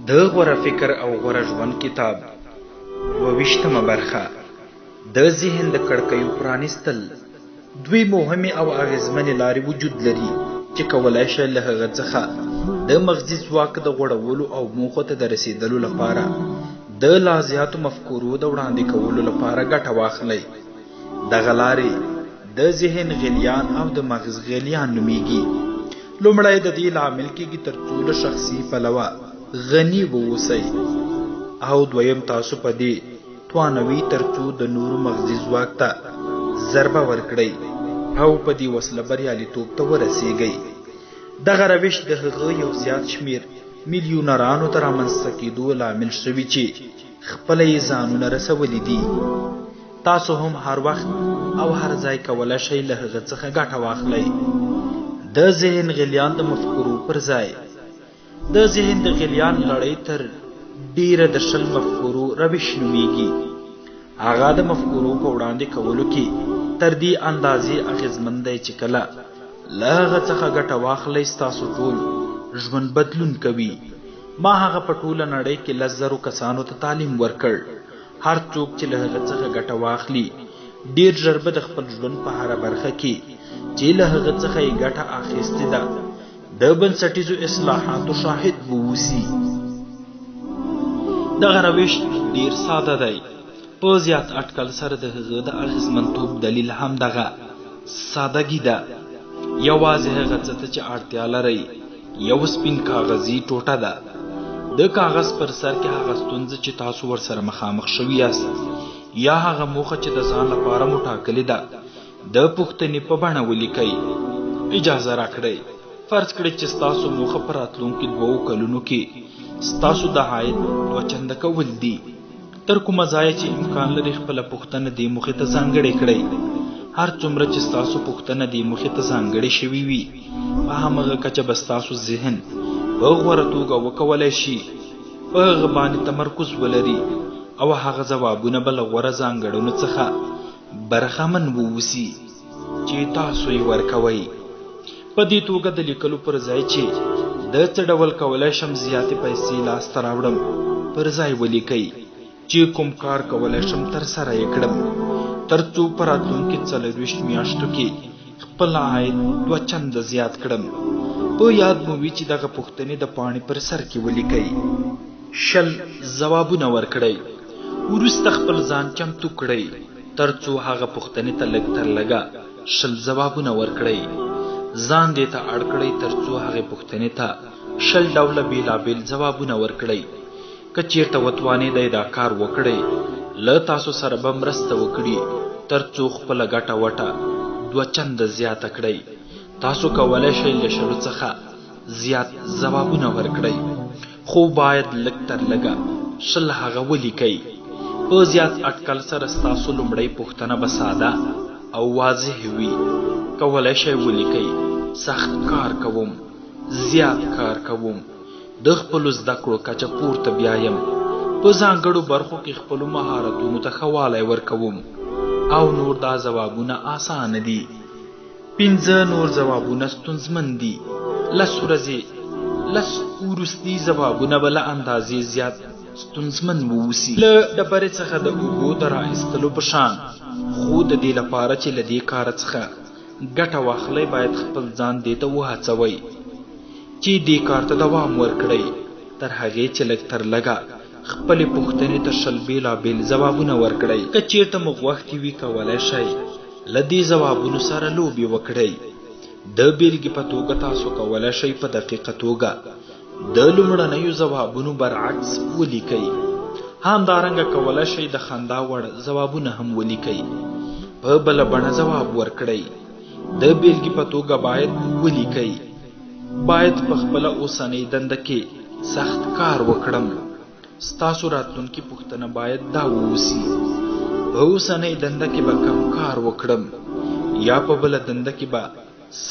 د غوره فکر او غوره ژوند کتاب 22مه برخه د ذهن د کړکیو پرانیستل. دوی مهمې او اغیزمنې لارې وجود لري چې کولای شي له هغه څخه د مغزي ځواک د غوړولو او موخو ته د رسیدلو لپاره د لا زیاتو مفکورو د وړاندې کولو لپاره ګټه واخلي. دغه لارې د ذهن غلیان او د مغز غلیان نومیږي. لومړی د دې لامل کېږي تر څو له شخصي پلوه غني واوسئ، او دویم تاسو په دې توانوي تر څو د نورو مغزي ځواک ته ضربه ورکړئ او په دې وسله بریالیتوب ته ورسیږئ. دغه روش د هغه یو زیات شمیر میلیونرانو ته رامنځته کېدو لامل شوي چې خپله یې ځانونه رسولي دي. تاسو هم هر وخت او هر ځای کولی شئ له هغه څخه ګټه واخلئ. د ذهن غلیان د مفکورو پر ځای د ذهن د غلیان لړۍ تر ډیره د 20 مفکورو روش نومیږي. هغه د مفکورو په وړاندې کولو کې تر دې اندازې اغیزمن دی چې کله له هغه څخه ګټه واخلئ ستاسو ټول ژوند بدلون کوي. ما هغه په ټوله نړۍ کې 10,000 کسانو ته تعلیم ورکړ. هر څوک چې له هغه څخه ګټه واخلي ډیر ژر به د خپل ژوند په هره برخه کې چې له هغه څخه یې ګټه اخیستې ده د بنسټیزو اصلاحاتو شاهد واوسي. دغه روش ډیر ساده دی. په زیات اټکل سره د هغه د اغیزمنتوب دلیل هم دغه سادهګي ده. یوازې هغه څه ته چې اړتیا لرئ یو سپین کاغذي ټوټه ده. د کاغذ پر سر کې هغه ستونزه چې تاسو ورسره مخامخ شوي یاست یا هغه موخه چې د ځان لپاره مو ټاکلې ده د پوښتنې په بڼه ولیکئ. اجازه راکړئ فرض کړئ چې ستاسو موخه په راتلونکي 2 کلونو کې ستاسو د عاید 2 چنده کول دي. تر کومه ځایه چې امکان لري خپله پوښتنه دې موخې ته ځانګړې کړئ. هر څومره چې ستاسو پوښتنه دې موخې ته ځانګړې شوې وي په همغه کچه به ستاسو ذهن په غوره توګه وکولی شي په هغه باندې تمرکز ولري او هغه ځوابونه به له غوره ځانګړنو څخه برخمن واوسي چې تاسو یې ورکوئ. په دې توګه د لیکلو پر ځای چې د څه ډول کولی شم زیاتې پیسې لاسته راوړم پر ځای ولیکئ چې کوم کار کولی شم ترسره یې کړم تر څو په راتلونکي 24 میاشتو کې خپل عاید 2 چنده زیات کړم. په یاد مو وي چې دغه پوښتنې د پاڼې پر سر کې ولیکئ. 20 ځوابونه ورکړئ. وروسته خپل ځان چمتو کړئ تر څو هغه پوښتنې ته لږ تر لږه 20 ځوابونه ورکړئ. ځان دې ته اړ کړئ تر څو هغې پوښتنې ته 20 ډوله بېلابېل ځوابونه ورکړئ. که چیرته وتوانېدئ دا کار وکړئ له تاسو سره به مرسته وکړي تر څو خپله ګټه وټه 2 چنده زیاته کړئ. تاسو کولی شئ له 20 څخه زیات ځوابونه ورکړئ، خو باید لږ تر لږه 20 هغه ولیکئ. په زیات اټکل سره ستاسو لومړۍ پوښتنه به ساده او واضح وي. کولی شئ ولیکئ: سخت کار کوم، زیات کار کوم، د خپلو زده کړو کچه پورته بیایم، په ځانګړو برخو کې خپلو مهارتونو ته ښه والی ورکوم. او نور دا ځوابونه اسانه دي. 5 نور ځوابونه ستونزمن دي. 10 ورځې 10 وروستي ځوابونه به له اندازې زیات ستونزمن واوسي. له ډبرې څخه د اوبو د راایستلو په شان. خو د دې لپاره چې له دې کاره څخه ګټه واخلئ باید خپل ځان دې ته وهڅوئ چې دې کار ته دوام ورکړئ تر هغې چې لږ تر لږه خپلې پوښتنې ته 20 بېلابېل ځوابونه ورکړئ. که چیرته مو غوښتې وي کولی شئ له دې ځوابونو سره لوبې وکړئ. د بېلګې په توګه تاسو کولی شئ په دقیقه توګه د لومړنیو ځوابونو برعکس ولیکئ. همدارنګه کولی شئ د خندا وړ ځوابونه هم ولیکئ. په بله بڼه ځواب ورکړئ. د بېلګې په توګه باید ولیکئ: باید په خپله اوسنۍ دنده کې سخت کار وکړم. ستاسو راتلونکې پوښتنه باید دا واوسي: په اوسنۍ دنده کې به کم کار وکړم یا په بله دنده کې به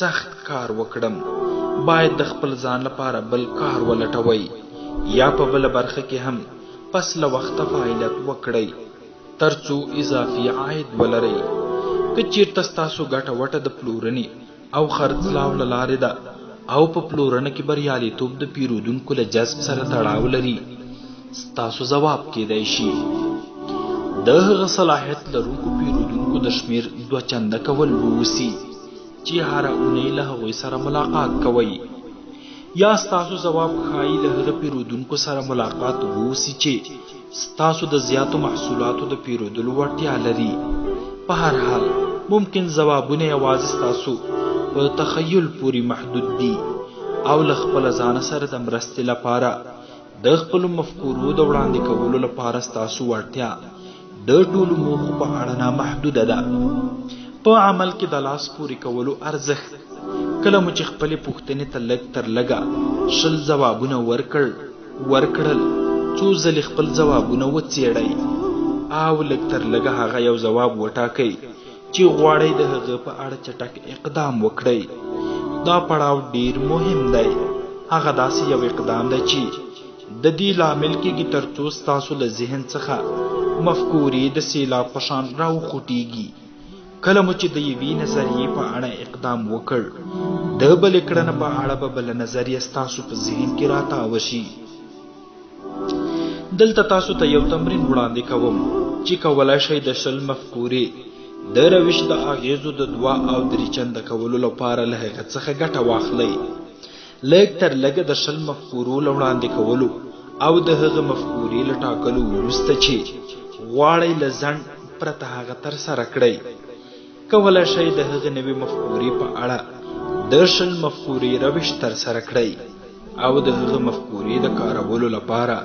سخت کار وکړم. باید د خپل ځان لپاره بل کار ولټوئ یا په بله برخه کې هم پس له وخته فعالیت وکړئ تر څو اضافي عاید ولرئ. که چیرته ستاسو ګټه وټه د پلورنې او خرڅلاو له لارې ده او په پلورنه کې بریالیتوب د پیرودونکو له جذب سره تړاو لري، ستاسو ځواب کېدای شي د هغه صلاحیت لرونکو پیرودونکو د شمیر 2 چنده کول ووسی چې هره اونۍ له هغوی سره ملاقات کوئ، یا ستاسو ځواب ښایي له هغه پیرودونکو سره ملاقات ووسی چې ستاسو د زیاتو محصولاتو د پیرودلو وړتیا لري. په هر حال ممکن ځوابونه یوازې ستاسو په تخیل پورې محدود دي او له خپل ځان سره د مرستې لپاره د خپل مفکورو د وړاندې کولو لپاره ستاسو وړتیا د ټولو موخو په اړه نامحدوده ده. په عمل کې د لاس پورې کولو ارزښت کله مو چې خپلې پوښتنې ته لږ تر لږه 20 ځوابونه ورکړل، څو ځلې خپل ځوابونه وڅېړئ او لږ تر لږه هغه یو ځواب وټاکئ چې غواړئ د هغه په اړه چټک اقدام وکړئ. دا پړاو ډیر مهم دی. هغه داسې یو اقدام دی چې د دې لامل کېږي ترڅو ستاسو له ذهن څخه مفکورې د سیلاب په شان راوخوټېږي. کله مو چې د یوې نظریې په اړه اقدام وکړ، د بلې کړنې په اړه به بله نظریه ستاسو په ذهن کې راتاوه شي. دلته تاسو ته یو تمرین وړاندې کوم چې کولای شئ د 20 مفکورې د روش د اغیزو د 2 او 3 چنده کولو لپاره له هغه څخه ګټه واخلئ. لږ تر لږه د 20 مفکورو له وړاندې کولو او د هغه مفکورې له ټاکلو وروسته چې غواړئ له ځنډ پرته هغه ترسره کړئ. کولای شئ د هغه نوې مفکورې په اړه د 20 مفکورې روش ترسره کړئ او د هغه مفکورې د کارولو لپاره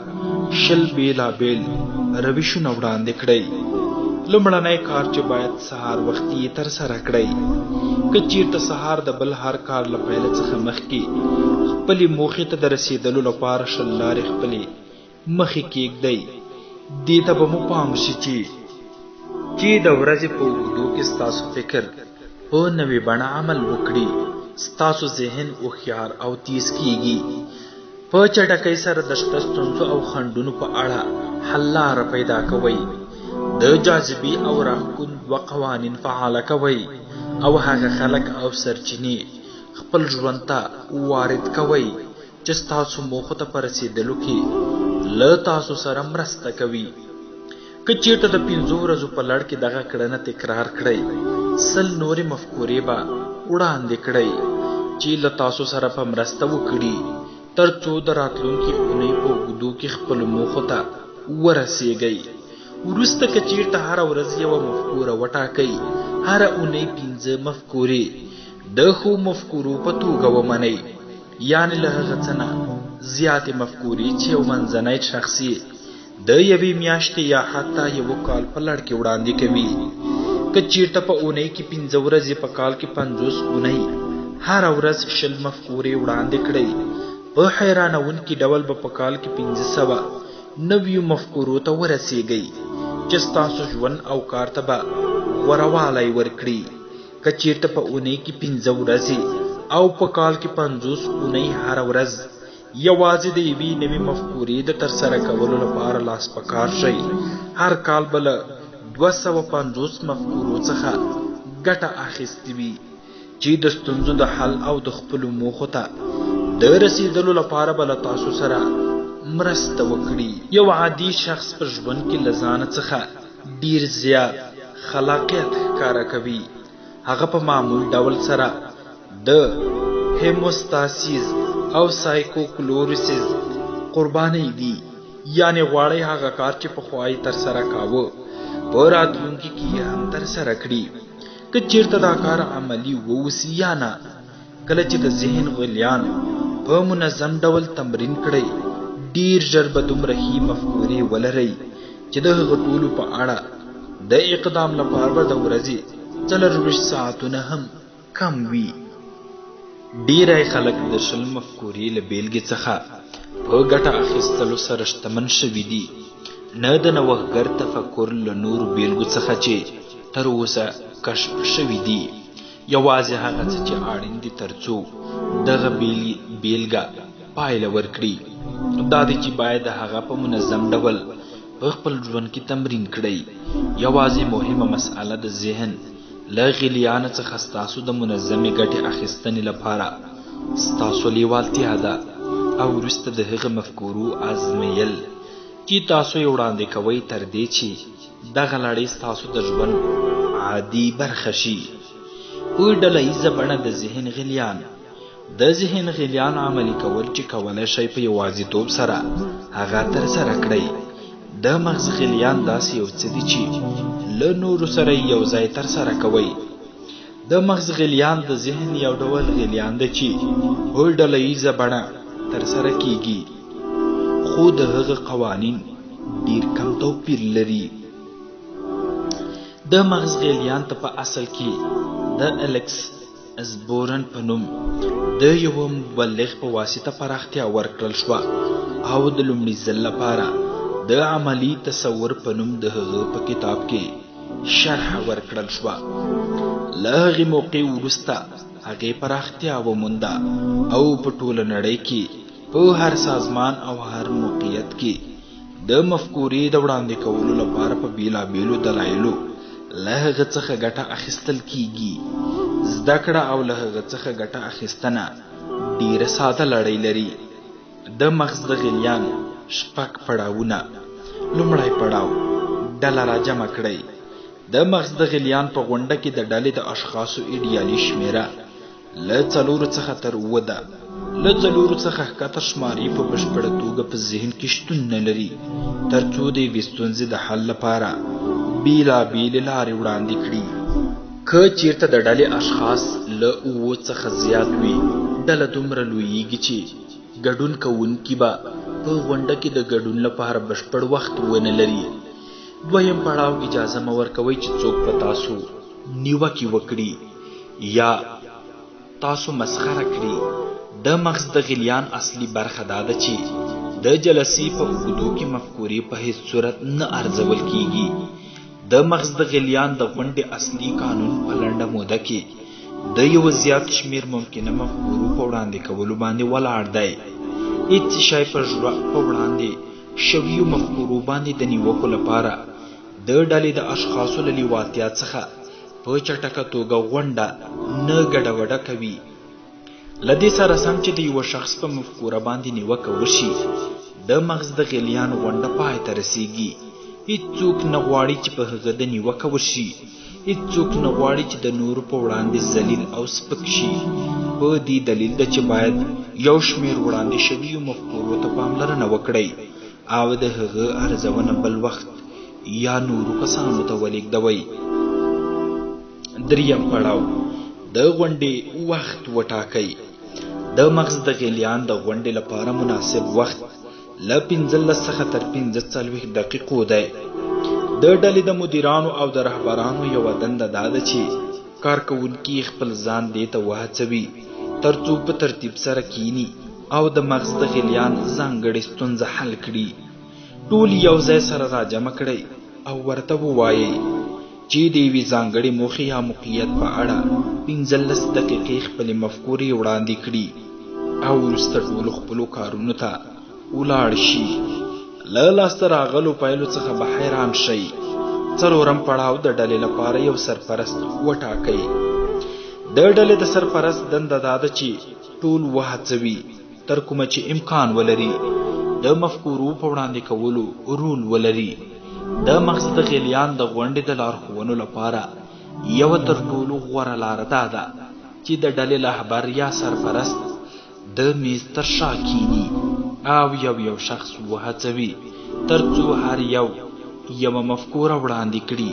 20 بېلابېل روشونه وړاندې کړئ. لومړنی کار چې باید سهار وختي یې ترسره کړئ. که چیرته سهار د بل هر کار له پیل څخه مخکې خپلې موخې ته د رسېدلو لپاره 20 لارې خپلې مخې کېږدئ، دې ته به مو پام شي چې د ورځې په اوږدو کې ستاسو فکر په نوې بڼه عمل وکړي. ستاسو ذهن هوښیار او تیز کیږي. په چټکۍ سره د شته ستونزو او خنډونو په اړه حل لاره پیدا کوئ. د جاذبې او راښکون 2 قوانین فعاله کوئ او هغه خلک او سرچینې خپل ژوند ته وارد کوئ چې ستاسو موخو ته په رسېدلو کې له تاسو سره مرسته کوي. که چیرته د 5 ورځو په لړ کې دغه کړنه تکرار کړئ، 100 نورې مفکورې به وړاندې کړئ چې له تاسو سره په مرسته وکړي ترڅو د راتلونکي اونۍ په اوږدو کې خپلو موخو ته ورسیږئ. وروسته که چیرته هره ورځ یوه مفکوره وټاکئ، هره اونۍ 5 مفکورې د ښو مفکورو په توګه ومنئ، یعنې له هغه څه نه زیاتې مفکورې چې یو منځنی شخص د یوې میاشتې یا حتی یو کال په لړ کې وړاندې کوي. که چیرته په اونۍ کې 5 ورځې، په کال کې 50 اونۍ هره ورځ 20 مفکورې وړاندې کړئ، په حیرانونکي ډول به په کال کې 500 نویو مفکورو ته ورسیږئ چې ستاسو ژوند او کار ته به غوروالی ورکړي. که چیرته په اونۍ کې 5 ورځې او په کال کې 50 اونۍ هره ورځ یوازې د یوې نوې مفکورې د ترسره کولو لپاره لاس په کار شئ، هر کال به له 250 مفکورو څخه ګټه اخیستې وي چې د ستونزو د حل او د خپلو موخو ته د رسېدلو لپاره به له تاسو سره مرسته وکړي. یو عادي شخص په ژوند کې له ځانه څخه ډیر زیات خلاقیت ښکاره کوي. هغه په معمول ډول سره د هیموستاسیس او سایکوکلوریسیس قرباني دي، یعنی غواړي هغه کار چې پخوا یې ترسره کاوه په راتلونکي کې یې هم ترسره کړي. که چیرته دا کار عملي ووسي یا نه، کله چې د ذهن غلیان په منظم ډول تمرین کړئ، ډیر ژر به دومره ښې مفکورې ولرئ چې د هغه ټولو په اړه د اقدام لپاره به د ورځې 24 ساعتونه هم کم وي. ډیری خلک د 20 مفکورې له بیلګې څخه په ګټه اخیستلو سره شتمن شوي دي، نه د نوښتګر تفکر له نورو بیلګو څخه چې تر اوسه کشف شوي دي. یوازې هغه څه چې اړین دي ترڅو دغه بیلګه پایله ورکړي دا دی چې باید هغه په منظم ډول په خپل ژوند کې تمرین کړئ. یوازې مهمه مسئله د ذهن له غلیان څخه ستاسو د منظمې ګټې اخیستنې لپاره ستاسو لیوالتیا ده او وروسته د هغه مفکورو ازمیل چې تاسو یې وړاندې کوئ تر دې چې دغه لړۍ ستاسو د ژوند عادي برخه شي. په ډله ییزه بڼه د ذهن غلیان عملي کول چې کولی شئ په یوازیتوب سره هغه ترسره کړئ. د مغز غلیان داسې یو څه دي چې له نورو سره یو ځای ترسره کوئ. د مغز غلیان د ذهن یو ډول غلیان دی چې په ډله ییزه بڼه ترسره کیږي، خو د هغه قوانین ډیر کم توپیر لري. د مغز غلیان ته په اصل کې د الکس اسبورن په نوم د یو مبلغ په واسطه پراختیا ورکړل شوه او د لومړي ځل لپاره د عملی تصور په نوم د هغه په کتاب کې شرح ورکړل شوه. له هغې موقع وروسته هغې پراختیا ومونده او په ټوله نړۍ کې په هر سازمان او هر موقعیت کې د مفکورې د وړاندې کولو لپاره په بیلابیلو دلایلو له هغه څخه ګټه اخیستل کیږي. زده کړه او له هغه څخه ګټه اخیستنه ډیره ساده لړۍ لري. د مغز د غلیان 6 پړاوونه. لومړی پړاو ډله راجمع کړئ. د مغز د غلیان په غونډه کې د ډلې د اشخاصو ایډیالي شمیره له 4 څخه تر 9 ده. له 4 څخه ښکته شمارې په بشپړه توګه په ذهن کې شتون نه لري تر څو د یوې ستونزې د حل لپاره بیلابیلې لارې وړاندې کړي. که چیرته د ډلې اشخاص له 9 څخه زیات وي، ډله دومره لویږي چې ګډون کوونکي به په غونډه کې د ګډون لپاره بشپړ وخت ونه لري. دویم پړاو اجازه مه ورکوئ چې څوک په تاسو نیوکې وکړي یا تاسو مسخره کړي. د مغز د غلیان اصلي برخه دا ده چې د جلسې په اوږدو کې مفکورې په هیڅ صورت نه ارزول کیږي. د مغز د غلیان د غونډې اصلي قانون په لنډه موده کې د یو زیات شمیر ممکنه مفکورو په وړاندې کولو باندې ولاړ دی. هیڅ شی په وړاندې شویو مفکورو باندې د نیوکو لپاره د ډلې د اشخاصو له لیوالتیا څخه په چټکه توګه غونډه نه ګډوډه کوي. له دې سره سم چې د یو شخص په مفکوره باندې نیوکه وشي، د مغز د غلیان غونډه پای ته رسیږي. هیڅوک نه غواړي چې په هغه د نیوکه وشي. هیڅوک نه غواړي چې د نورو په وړاندې ذلیل او سپک شي. په دې دلیل ده چې باید یو شمیر وړاندې شویو مفکورو ته پاملرنه وکړئ او د هغه ارزونه بل وخت یا نورو کسانو ته ولېږدوئ. دریم پړاو د غونډې وخت وټاکئ. د مغز د غلیان د غونډې لپاره مناسب وخت له 15 څخه تر 45 دقیقو دی. د ډلې د مدیرانو او د رهبرانو یوه دنده دا ده چې کارکوونکي خپل ځان دې ته وهڅوي تر څو په ترتیب سره کینی او د مغز د غلیان ځانګړې ستونزه حل کړي. ټول یو ځای سره راجمع کړئ او ورته ووایئ چې د یوې ځانګړې موخې یا موقعیت په اړه 15 دقیقې خپلې مفکورې وړاندې کړي او وروسته ټولو خپلو کارونو ته ولاړ شي. له لاسته راغلو پایلو څخه به حیران شئ. څلورم پړاو د ډلې لپاره یو سرپرست وټاکئ. د ډلې د سرپرست دنده دا ده چې ټول وهڅوي تر کومه چې امکان ولري د مفکورو په وړاندې کولو رول ولري. د مغز د غلیان د غونډې د لارښوونو لپاره یوه تر ټولو غوره لاره دا ده چې د ډلې رهبر یا سرپرست د میز تر شا کینی او یو شخص وهڅوي تر څو هر یوه مفکوره وړاندې کړي.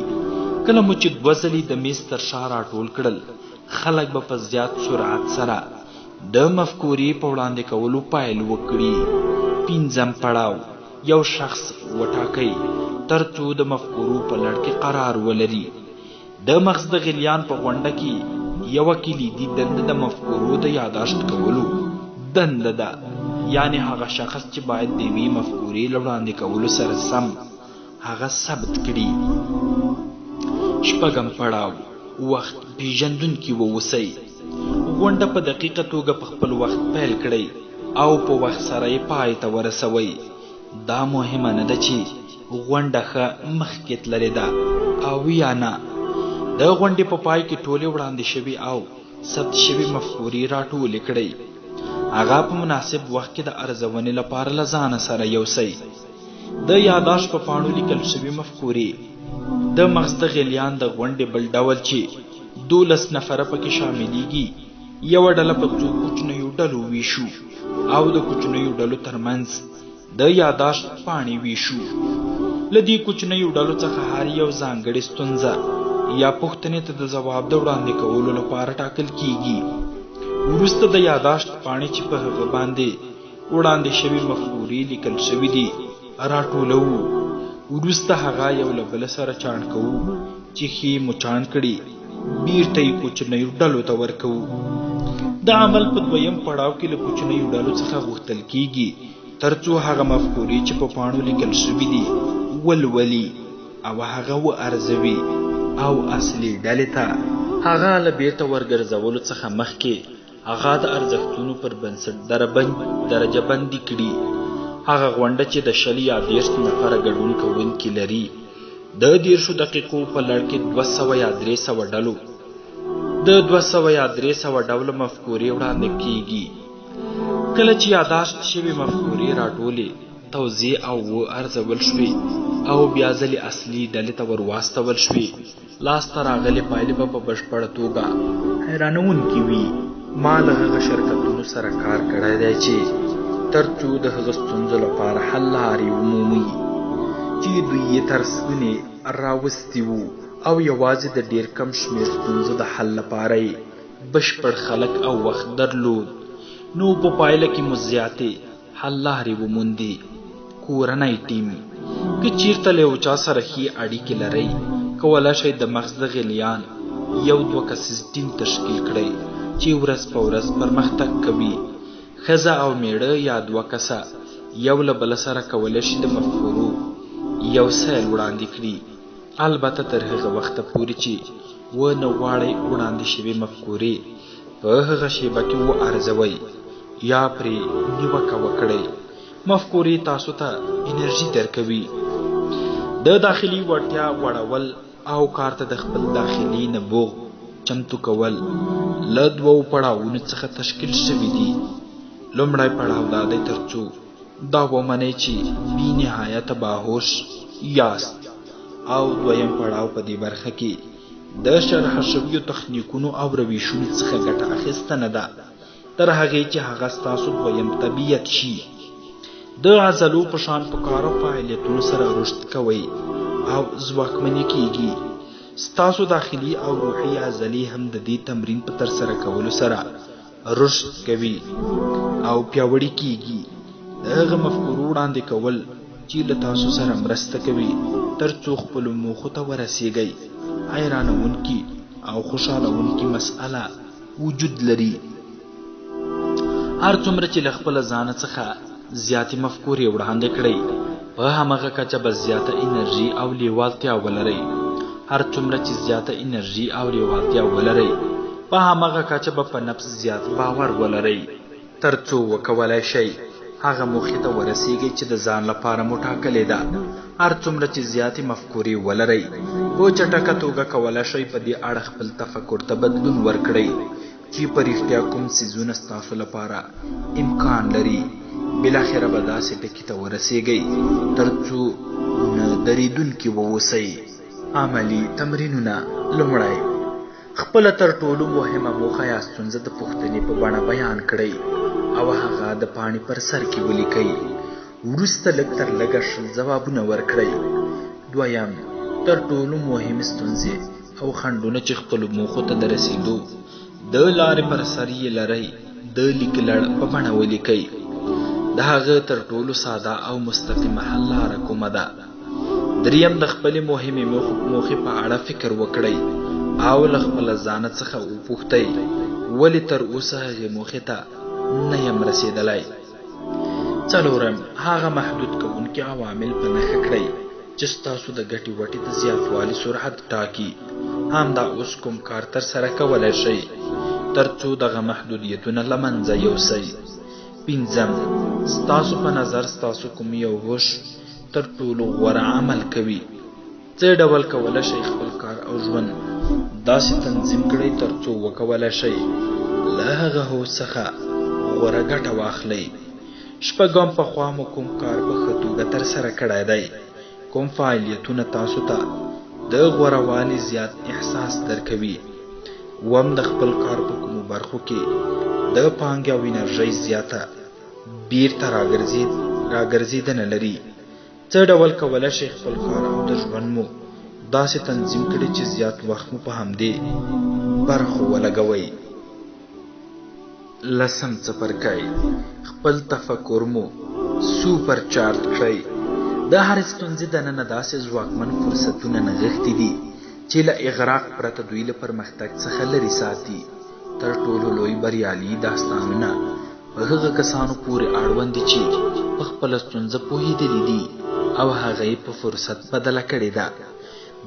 کله مو چې 2 ځلې د میز تر شا راټول کړل، خلک به په زیات سرعت سره د مفکورې په وړاندې کولو پیل وکړي. 5م پړاو یو شخص وټاکئ تر څو د مفکورو په لړ کې قرار ولري. د مغز د غلیان په غونډه کې یوه کلیدي دنده د مفکورو د یاداشت کولو دنده ده، یعنی هغه شخص چې باید د یوې مفکورې له وړاندې کولو سره سم هغه ثبت کړي. 6م پړاو وخت پیژندونکي واوسئ. غونډه په دقیقه توګه په خپل وخت پیل کړئ او په وخت سره یې پای ته ورسوئ. دا مهمه نه ده چې غونډه ښه مخکې تللې ده او یا نه. د غونډې په پای کې ټولې وړاندې شوي او ثبت شوي مفکورې راټولې کړئ هغه په مناسب وخت کې د ارزونې لپاره له ځانه سره یوسئ. د یاداشت په پاڼو لیکل شوي مفکورې د مغز د غلیان د غونډې بل ډول چې 12 نفره پکې شاملیږي یوه ډله په څو کوچنیو ډلو ویشو او د کوچنیو ډلو ترمنځ د یاداشت پاڼې ویشو. له دې کوچنیو ډلو څخه هر یو ځانګړې ستونزه یا پوښتنې ته د ځواب د وړاندې کولو لپاره ټاکل کیږي. وروسته د یاداشت پاڼې چې په هغه باندې وړاندې شوي مفکورې لیکل شوي دي راټولو. وروسته هغه یو له بل سره چاڼ کوو چې ښې مو چاڼ کړي بیرته یې کوچنیو ډلو ته ورکوو. د عمل په دویم پړاو کې له کوچنیو ډلو څخه غوښتل کیږي ترڅو هغه مفکورې چې په پاڼو لیکل شوي دي ولولي او هغه وارزوي او اصلي ډلې ته هغه له بیرته ورګرځولو څخه مخکې هغه د ارزښتونو پر بنسټ درجه بندي کړي. هغه غونډه چې د 20 یا 30 نفره ګډون کوونکي لري د 30 دقیقو په لړ کې 200 یا 300 ډلو د 200 یا 300 ډوله مفکورې وړاندې کیږي. کله چې یاداشت شوي مفکورې راټولې توزیع او ارزول شوې او بیا ځلې اصلي ډلې ته ورواستول شوې لاسته راغلې پایلې به په بشپړه توګه حیرانوونکې وي. ما له هغه شرکتونو سره کار کړی دی چې ترڅو د هغه ستونزو لپاره حل لارې ومومي چې دوی یې تر ستونې راوستي وو او یوازې د ډېر کم شمېر ستونزو د حل لپاره یې بشپړ خلک او وخت درلود. نو په پایله کې مو زیاتې حل لارې وموندې. کورنی ټیم که چیرته له یو چا سره ښې اړیکې لرئ کولی شئ د مغز د غلیان یو 2 کسیز ټیم تشکیل کړئ چې ورځ په ورځ پرمختګ کوي. ښځه او میړه یا 2 کسه یو له بل سره کولی شي د مفکورو یو سیل وړاندې کړي. البته تر هغه وخته پورې چې ونه غواړئ وړاندې شوي مفکورې په هغه شیبه کې وارزوئ یا پرې نیوکه وکړئ. مفکورې تاسو ته انرژي درکوي. د داخلي وړتیا غوړول او کار ته د خپل داخلي نبوغ چمتو کول له 2 پړاوونو څخه تشکیل شوي دي. لومړی پړاو دا دی ترڅو دا ومنئ چې بې نهایته باهوش یاست او دویم پړاو په دې برخه کې د شرح شویو تخنیکونو او رویشونو څخه ګټه اخیستنه ده تر هغې چې هغه ستاسو دویم طبیعت شي. د عضلو په شان په کارو فعالیتونو سره رشد کوئ او ځواکمنې کیږي. ستاسو داخلي او روحي عضلې هم د دې تمرین په ترسره کولو سره رشد کوي او پیاوړي کیږي. د هغه مفکورو وړاندې کول چې له تاسو سره مرسته کوي ترڅو خپلو موخو ته ورسیږئ حیرانوونکي او خوشحالوونکي مسئله وجود لري. هر څومره چې له خپله ځانه څخه زیاتې مفکورې وړاندې کړئ په همغه کچه به زیاته انرژي او لیوالتیا ولرئ. هر څومره چې زیاته انرژي او لیوالتیا ولرئ په همغه کچه به په نفس زیات باور ولرئ ترڅو وکولای شئ هغه موخې ته ورسیږئ چې د ځان لپاره مو ټاکلې ده. هر څومره چې زیاتې مفکورې ولرئ په چټکه توګه کولی شئ په دې اړه خپل تفکر ته بدلون ورکړئ چې په رښتیا کوم څیزونه ستاسو لپاره امکان لري. بالاخره به داسې ټکي ته ورسیږئ ترڅو نه درېدونکي واوسئ. عملي تمرینونه: لومړی خپله تر ټولو مهمه موخه یا ستونزه د پوښتنې په بڼه بیان کړئ او هغه د پاڼې پر سر کې ولیکئ. وروسته لږ تر لږه 20 ځوابونه ورکړئ. دویم تر ټولو مهمې ستونزې او خنډونه چې خپلو موخو ته د رسیدو د لارې پر سر یې لرئ د لیکلړ په بڼه ولیکئ. د هغه تر ټولو ساده او مستقیمه حل لاره کومه ده؟ دریم د خپلې مهمې موخې په اړه فکر وکړئ او له خپله ځانه څخه وپوښتئ ولې تر اوسه هغې موخې ته نه یم رسېدلی. څلورم هغه محدود کوونکي عوامل په نښه کړئ چې ستاسو د ګټې وټې د زیاتوالي سرعت ټاکي. همدا اوس کوم کار ترسره کولی شئ ترڅو دغه محدودیتونه له منځه یوسئ. پنځم ستاسو په نظر ستاسو کوم یو هوش تر ټولو غوره عمل کوي. څه ډول کولی شئ خپل کار او ژوند داسې تنظیم کړئ ترڅو وکولی شئ له هغه هوش څخه غوره ګټه واخلئ. شپږم، پخوا مو کوم کار په ښه توګه ترسره کړی دی؟ کوم فعالیتونه تاسو ته د غوروالي زیات احساس درکوي؟ اووم، د خپل کار په کومو برخو کې د پانګې او انرژۍ زیاته بیرته راګرځېدنه لري؟ څه ډول کولی شئ خپل کار او د ژوند مو داسې تنظیم کړئ چې زیات وخت مو په همدې برخو ولګوئ؟ لسم څپرکی، خپل تفکر مو سوپر چارج کړئ. د هر ستونزې دننه داسې ځواکمن فرصتونه نغښتي دي چې له اغراق پرته دوی له پرمختګ څخه لرې ساتي. تر ټولو لوی بریالي داستانونه په هغه کسانو پورې اړوند دي چې په خپله ستونزه پوهېدلي دي او هغه یې په فرصت بدله کړې ده.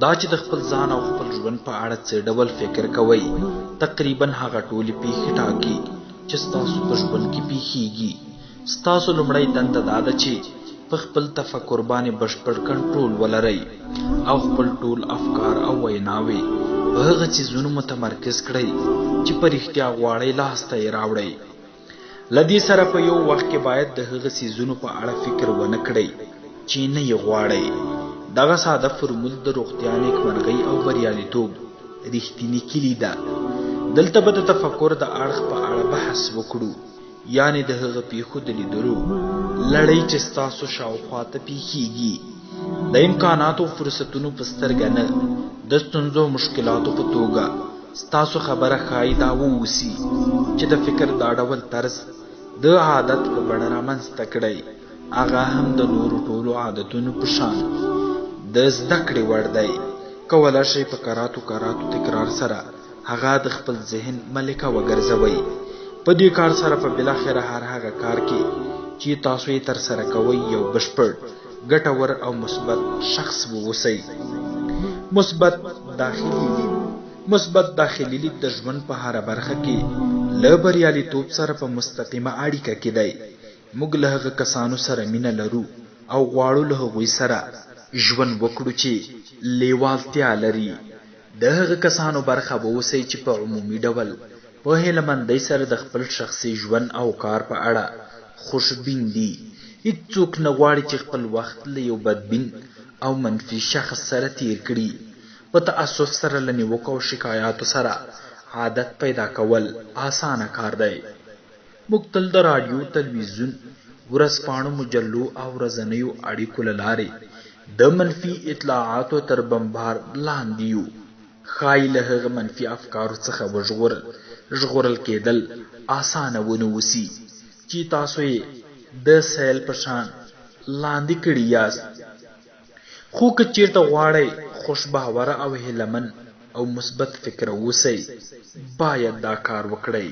دا چې د خپل ځان او خپل ژوند په اړه څه ډول فکر کوئ تقریبا هغه ټولې پیښې ټاکي چې ستاسو په ژوند کې پیښیږي. ستاسو لومړی دنده دا ده چې په خپل تفکر باندې بشپړ کنټرول ولرئ او خپل ټول افکار او ویناوې په هغه څیزونو متمرکز کړئ چې په رښتیا غواړئ لاسته یې راوړئ. له دې سره په یو وخت کې باید د هغه څیزونو په اړه فکر ونه کړئ چې نه یې غواړئ. دغه ساده فرمول د روغتیا، نیکمرغۍ او بریالیتوب رښتینې کلي ده. دلته به د تفکر د اړخ په اړه بحث وکړو، یعنې د هغه پیښو د لیدلو لړۍ چې ستاسو شاوخوا ته پیښیږي. د امکاناتو او فرصتونو په سترګه نه، د ستونزو او مشکلاتو په توګه ستاسو خبره ښایي دا واوسي چې د فکر دا ډول طرز د عادت په بڼه رامنځته کړئ. هغه هم د نورو ټولو عادتونو په شان د زده کړې وړ دی. کولی شئ په کراتو تکرار سره هغه د خپل ذهن ملکه وګرځوئ. په دې کار سره په بالاخره هغه کار کې چې تاسو یې ترسره کوئ یو بشپړ، ګټور او مثبت شخص واوسئ. مثبت داخلي لید د ژوند په هره برخه کې له بریالیتوب سره په مستقیمه اړیکه کې دی. موږ له هغه کسانو سره مینه لرو او غواړو له هغوی سره ژوند وکړو چې لیوالتیا لري. د هغه کسانو برخه به اوسئ چې په عمومي ډول په هیلهمندۍ سره د خپل شخصي ژوند او کار په اړه خوشبین دي. هیڅوک نه غواړي چې خپل وخت له یو بدبین او منفي شخص سره تیر کړي. په تأسف سره له نیوکو او شکایاتو سره عادت پیدا کول آسانه کار دی. موږ تل د راډیو، تلویزیون، ورځپاڼو، مجلو او ورځنیو اړیکو له لارې د منفي اطلاعاتو تر بمبار لاندې یو. ښایي له هغه منفي افکارو څخه ژغورل کېدل آسانه ونه اوسي چې تاسو یې د سیل په شان لاندې کړي یاست. خو که چیرته غواړئ خوشباوره او هیلهمن او مثبت فکر اوسئ، باید دا کار وکړئ.